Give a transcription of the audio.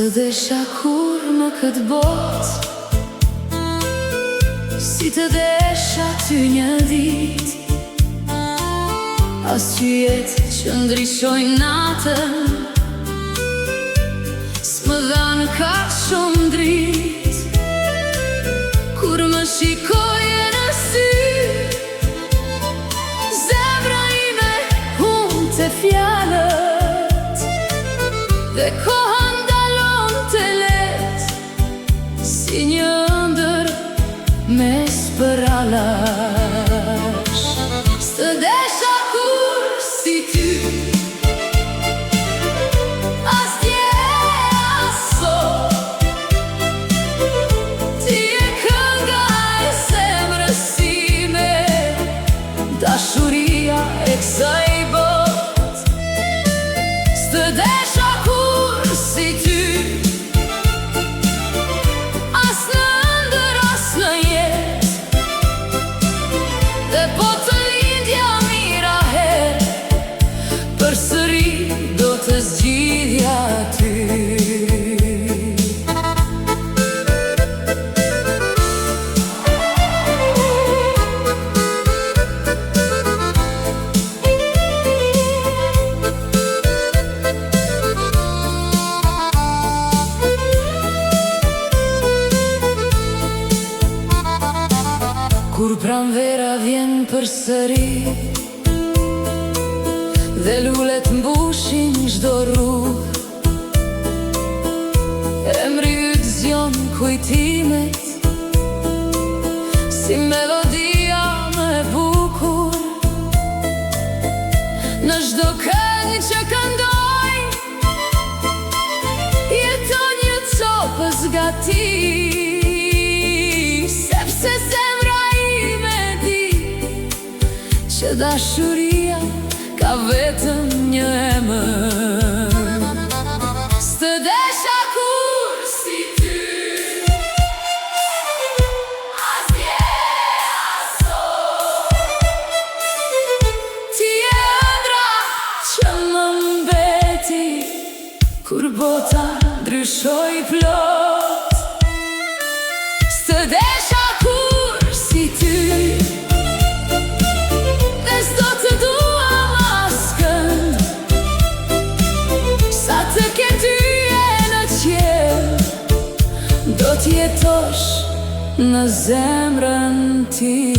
Së desha kur në këtë bot, si të desha ty një dit, as që jetë që ndryshoj natën, s'më dhanë ka shumë drit. Kur më shikoje në sy, zemra ime humbë të fjalët, dhe koha si një ëndër mes për alash. Së desha kur si ty, as dje as sot, ti e kënga e zemrës time, dashuria e kësaj bot. Së desha kur si ty, dhe po të lindja mira her, përsëri do të zgjidhja ty. Kur pranvera vjen përsëri dhe lulet mbushin çdo rrugë, emri yt zgjon kujtimet si melodia më e bukur. Në çdo këngë që këndoj, jeton një copës gati, sepse që dashuria ka vetëm një emër. Së desha kur si ty, as dje as sot, ti e ëndra që më mbeti kur bota ndryshoi plot. Së desha kur si ty, do t'jetosh në zemrën time.